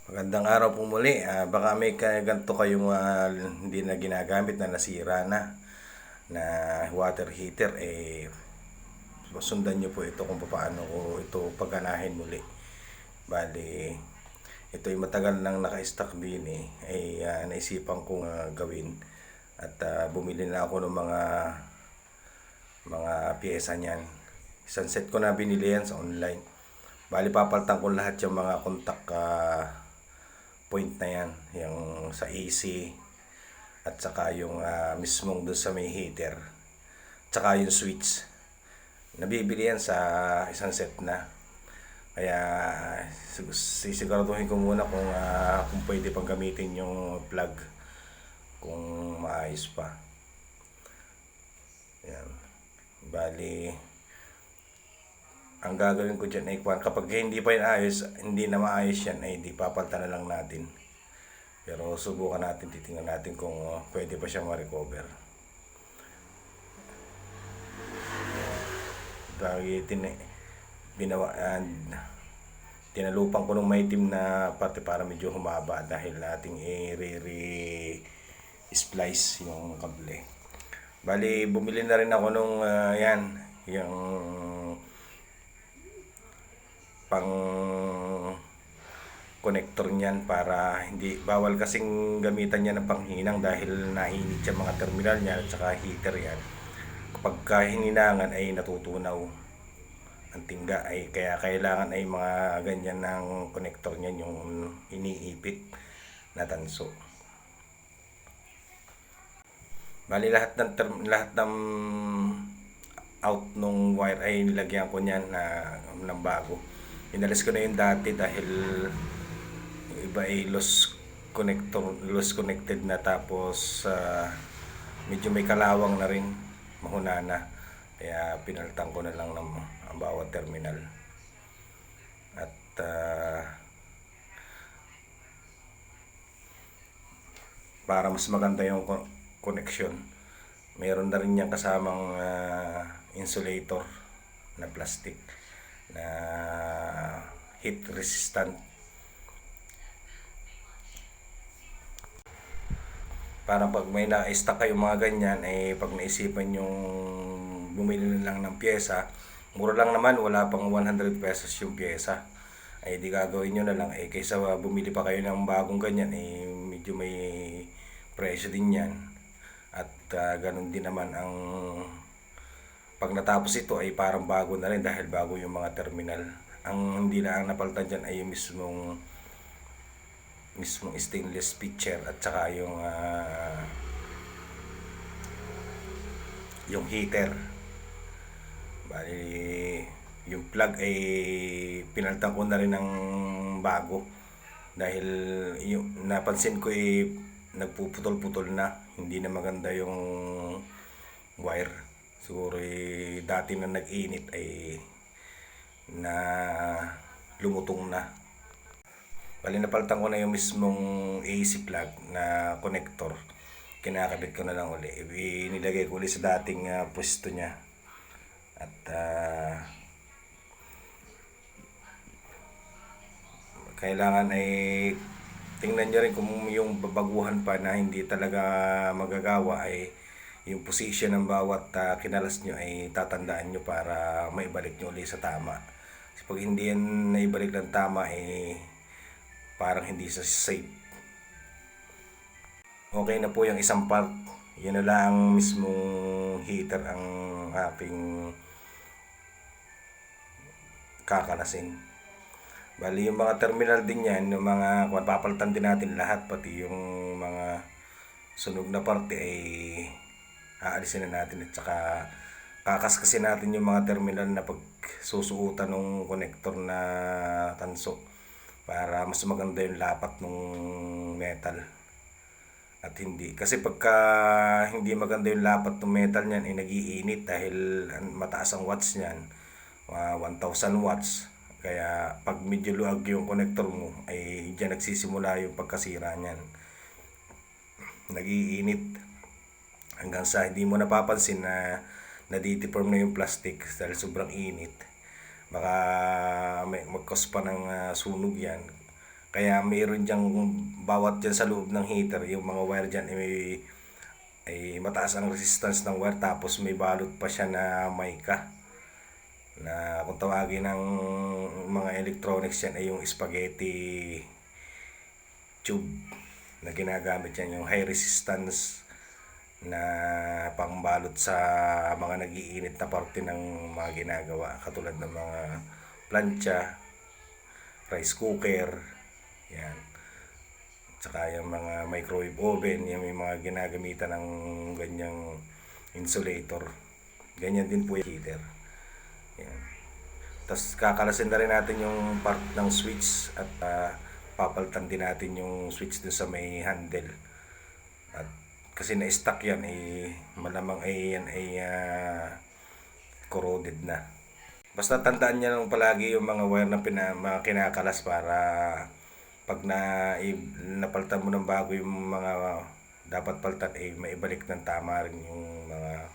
Magandang araw po muli. Baka may ganito kayong hindi na ginagamit na nasira na water heater. Sundan nyo po ito kung paano ko ito paganahin muli. Bali, ito ay matagal nang naka-stock din naisipan kong gawin. At bumili na ako ng mga piyesa niyan. Isang set ko na binili yan sa online. Bali, papalitan ko lahat yung mga contact point na yan, yung sa AC at saka yung mismong doon sa may heater, tsaka yung switch. Nabibili yan sa isang set na. Kaya sisiguraduhin ko muna kung pwede pang gamitin yung plug, kung maayos pa. Yan. Bali, ang gagawin ko dyan ay kapag hindi pa yan ayos, hindi na maayos yan, ay di papalitan na lang natin. Pero subukan natin, titingnan natin kung pwede pa siyang ma-recover. Tinalupan ko ng maitim na parte para medyo humaba dahil nating i-splice yung kable. Bali, bumili na rin ako nung yung pang connector niyan, para hindi bawal kasing gamitan niya ng panghinang dahil nainit yung mga terminal niya at saka heater yan. Kapag hininangan ay natutunaw ang tingga, ay kaya kailangan ay mga ganyan ng connector niyan, yung iniipit na tanso. Bali, lahat ng out nung wire ay nilagyan ko niyan ng bago. Inalis ko na yung dati dahil yung iba ay lost connected na, tapos medyo may kalawang na rin, mahuna na. Kaya pinalitan ko na lang ng ang bawat terminal. At para mas maganda yung connection, mayroon na rin niyang kasamang insulator na plastic na heat resistant, para pag may na-stock kayong mga ganyan, ay pag naisipan yung bumili na lang ng pyesa, mura lang naman, wala pang 100 pesos yung pyesa, ay di gagawin nyo na lang kaysa bumili pa kayo ng bagong ganyan, medyo may presyo din yan. At ganun din naman ang pag natapos ito ay parang bago na rin dahil bago yung mga terminal. Ang hindi na ang napalitan dyan ay yung mismong stainless pitcher at saka yung heater. Bali, yung plug ay pinalitan ko na rin ng bago dahil yung napansin ko nagpuputol-putol na, hindi na maganda yung wire. Siguro dati na nag-init ay na lumutong na. Bali, napalitan ko na yung mismong AC plug na connector. Kinakabit ko na lang uli. Nilagay ko ulit sa dating pwesto niya. At kailangan ay tingnan nyo rin kung yung babaguhan pa na hindi talaga magagawa, ay yung position ng bawat kinalas nyo ay tatandaan nyo para maibalik nyo ulit sa tama. Kasi pag hindi yan naibalik ng tama, parang hindi sa safe. Okay na po yung isang part. Yan na lang mismong heater ang aking kakalasin. Bali, yung mga terminal din yan, yung mga papalitan din natin lahat, pati yung mga sunog na parte ay aalisin na natin, at saka kakaskasin natin yung mga terminal na pag susuutan ng connector na tanso para mas maganda yung lapat ng metal. At hindi, kasi pagka hindi maganda yung lapat ng metal niyan, ay nagiinit dahil mataas ang watts niyan, 1000 watts. Kaya pag medyo luwag yung connector mo, ay diyan nagsisimula yung pagkasira niyan. Nagiinit hanggang sa hindi mo napapansin na nadideform na yung plastic dahil sobrang init. Baka may mag-cause pa ng sunog yan. Kaya mayroon diyang bawat dyan sa loob ng heater, yung mga wire dyan ay mataas ang resistance ng wire, tapos may balot pa siya na mica na kung tawagin ng mga electronics yan ay yung spaghetti tube na ginagamit yan, yung high resistance na pangbalot sa mga nagiinit na parte ng mga ginagawa katulad ng mga plancha, rice cooker, yan. Tsaka yung mga microwave oven, yung may mga ginagamitan ng ganyang insulator. Ganyan din po yung heater. Yan. Tapos kakalasin na rin natin yung part ng switch at papalitan din natin yung switch dun sa may handle. At kasi na-stuck yan malamang yan corroded na. Basta tandaan niya lang palagi yung mga wire na mga kinakalas para pag napalitan mo ng bago yung mga dapat palitan maibalik ng tama rin yung mga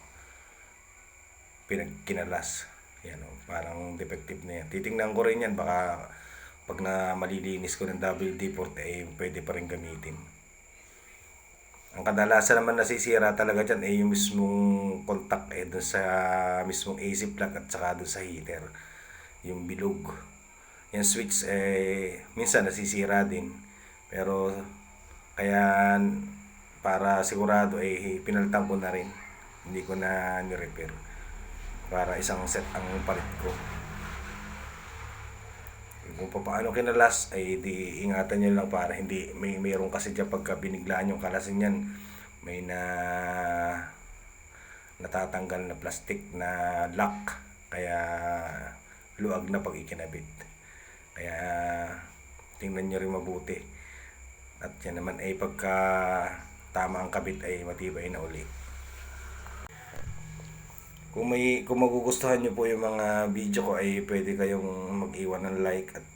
pinagkinalas. Yan parang defective na yan. Titingnan ko rin yan, baka pag na malilinis ko ng WD-40 pwede pa rin gamitin. Ang kadalasan naman nasisira talaga dyan yung mismong contact dun sa mismong AC plug at saka dun sa heater, yung bilog. Yung switch minsan nasisira din, pero kaya para sigurado pinalitan ko na rin, hindi ko na ni-repair para isang set ang palit ko. Kung paano kinalas di ingatan nyo lang para hindi mayroon kasi dyan pagka biniglaan yung kalasin yan, may natatanggal na plastic na lock, kaya luag na pag ikinabit. Kaya tingnan nyo rin mabuti, at yan naman pagka tama ang kabit matibay na uli. Kung magugustuhan nyo po yung mga video ko pwede kayong mag-iwan ng like at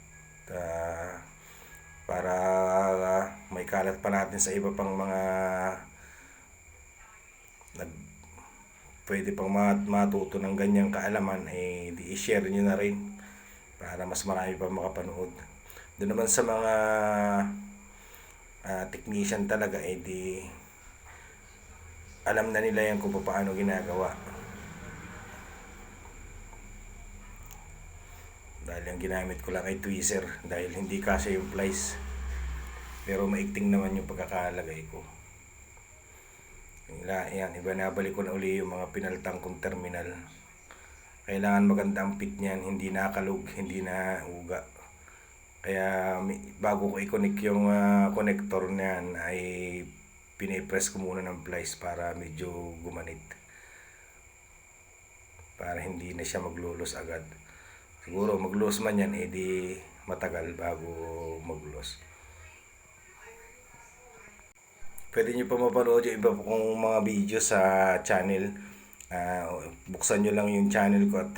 para may kalat pa natin sa iba pang mga pwede pang matuto ng ganyang kaalaman i-share nyo na rin para mas marami pa makapanood. Doon naman sa mga technician talaga di alam na nila yan kung paano ginagawa. Dahil ang ginamit ko lang ay tweezer dahil hindi kasi yung plies, pero maigting naman yung pagkakalagay ko. Yan, ibinabalik ko na uli yung mga pinaltang kong terminal. Kailangan maganda ang fit niyan, hindi nakalug, hindi na uga. Kaya bago ko i-connect yung connector niyan pinipress ko muna ng plies para medyo gumanit, para hindi na siya maglulos agad. Siguro maglulos man yan di matagal bago maglulos. Pwede nyo pa mapanood yung iba kong mga video sa channel. Buksan nyo lang yung channel ko at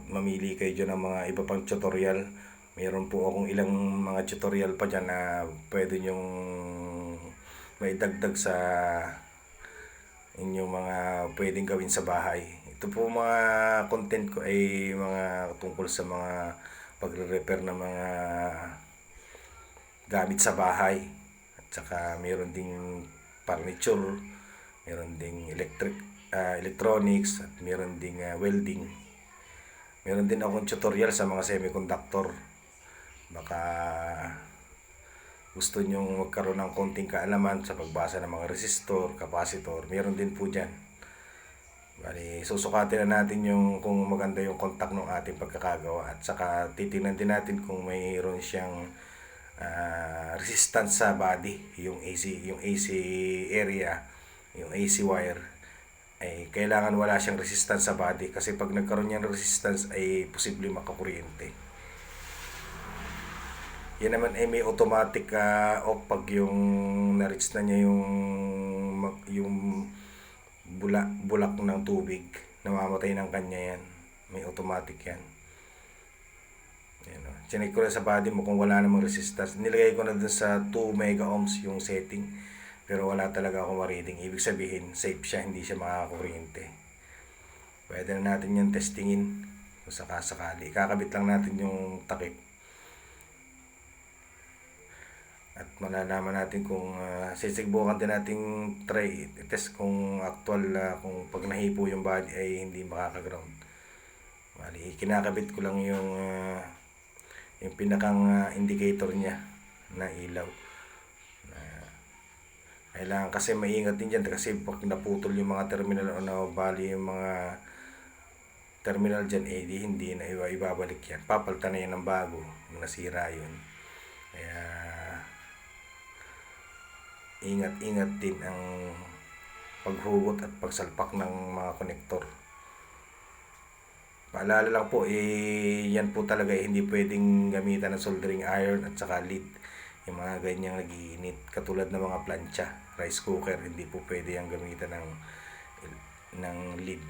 mamili kayo dyan ng mga iba pang tutorial. Mayroon po akong ilang mga tutorial pa dyan na pwede nyong maidagdag sa inyong mga pwedeng gawin sa bahay. Ito po mga content ko mga tungkol sa mga pagre-repair ng mga gamit sa bahay. At saka mayroon ding furniture, mayroon ding electronics, at mayroon ding welding. Mayroon din akong tutorial sa mga semiconductor. Baka gusto nyong magkaroon ng konting kaalaman sa pagbasa ng mga resistor, capacitor, mayroon din po dyan. Bali, susukatin na natin kung maganda yung contact ng ating pagkakagawa, at saka titingnan din natin kung mayroon siyang resistance sa body, yung AC area, yung AC wire kailangan wala siyang resistance sa body, kasi pag nagkaroon niyan resistance posible makakuryente. Yan naman may automatic off pag yung na-reach na niya yung bulak ng tubig, namamatay ng kanya yan, may automatic yan. Chinek ko na sa body mo kung wala namang resistance. Nilagay ko na dun sa 2 mega ohms yung setting, pero wala talaga ako ma-reading. Ibig sabihin safe siya, hindi siya makakakuryente. Pwede na natin yung testingin kung sakasakali. Kakabit lang natin yung takip. At malalaman natin kung sisigbukan din nating try test kung actual kung pag nahipo yung body ay hindi makaka-ground. Bali, kinakabit ko lang yung pinakang indicator niya na ilaw. Kailangan kasi maingat din dyan kasi pag naputol yung mga terminal o nabali yung mga terminal dyan, hindi na ibabalik yan. Papalitan na yan ng bago kung nasira yun. Kaya ingat-ingat din ang paghugot at pagsalpak ng mga konektor. Paalala lang po, yan po talaga hindi pwedeng gamitan ng soldering iron at saka lead. Yung mga ganyang nag-iinit, katulad ng mga plancha, rice cooker, hindi po pwede yung gamitan ng lead.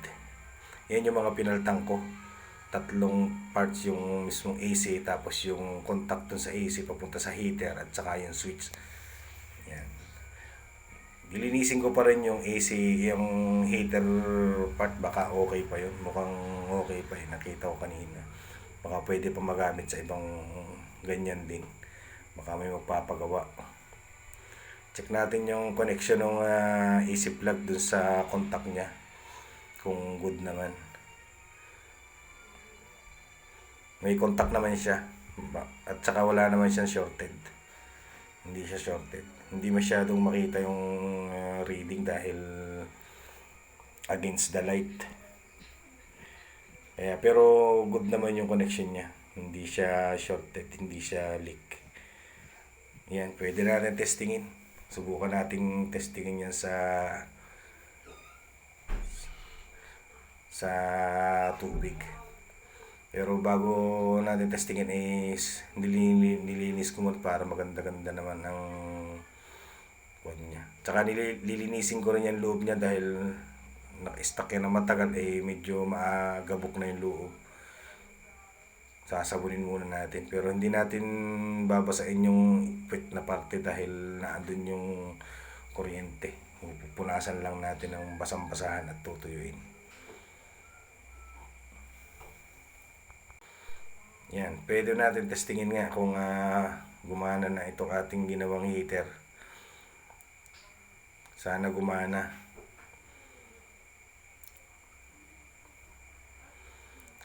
Yan yung mga pinaltang ko. 3 parts yung mismong AC, tapos yung contact dun sa AC papunta sa heater at saka yung switch. Yan. Lilinisin ko pa rin yung AC, yung heater part, baka okay pa yun. Mukhang okay pa yun, nakita ko kanina. Baka pwede pa magamit sa ibang ganyan din. Baka may magpapagawa. Check natin yung connection ng AC plug dun sa contact niya. Kung good naman. May contact naman siya. At saka wala naman siyang shorted. Hindi siya shorted. Hindi masyadong makita yung reading dahil against the light. Pero good naman yung connection niya. Hindi siya shorted, hindi siya leak. Yan, pwede natin testingin. Subukan nating testingin yan sa tubig. Pero bago natin testingin is nilinis ko muna para maganda-ganda naman ang kwan niya. Tsaka lilinisin ko rin yung loob niya dahil naka-stuck yan na matagal, medyo maagabok na yung loob. Sasabunin muna natin, pero hindi natin babasain yung wet na parte dahil naandun yung kuryente. Pupunasan lang natin ng basang-basahan at tutuyuin. Yan, pwede natin testingin nga kung gumana na itong ating ginawang heater. Sana gumana.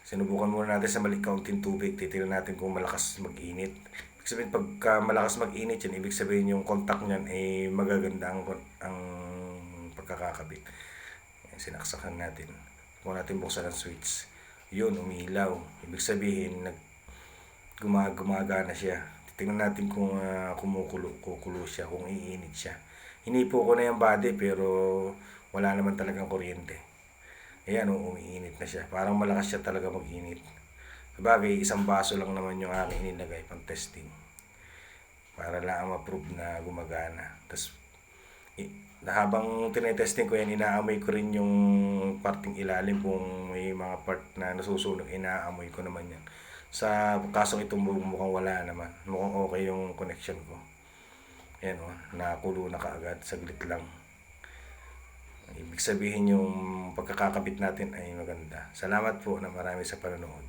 Sinubukan muna natin sa maliit kaunting tubig. Titignan natin kung malakas mag-init. Ibig sabihin, pagka malakas mag-init yan, ibig sabihin yung contact nyan ay magaganda ang pagkakakabit. Sinaksakan natin. Kung natin buksan ang switch, yun, umilaw. Ibig sabihin, gumagana siya. Tingnan natin kung kukulo siya, kung iinit siya. Hinipo ko na yung body pero wala naman talagang kuryente. Ayan, umiinit na siya. Parang malakas siya talaga mag-init. Sabagay, 1 baso lang naman yung aking inilagay pang testing. Para lang ma-prove na gumagana. Tapos, habang tinetesting ko yan, inaamoy ko rin yung parting ilalim kung may mga part na nasusunog, inaamoy ko naman yan. Sa kasong ito mukhang wala naman. Mukhang okay yung connection ko. Ayan nakakulo na kaagad, saglit lang. Ibig sabihin yung pagkakakabit natin ay maganda. Salamat po na marami sa panonood.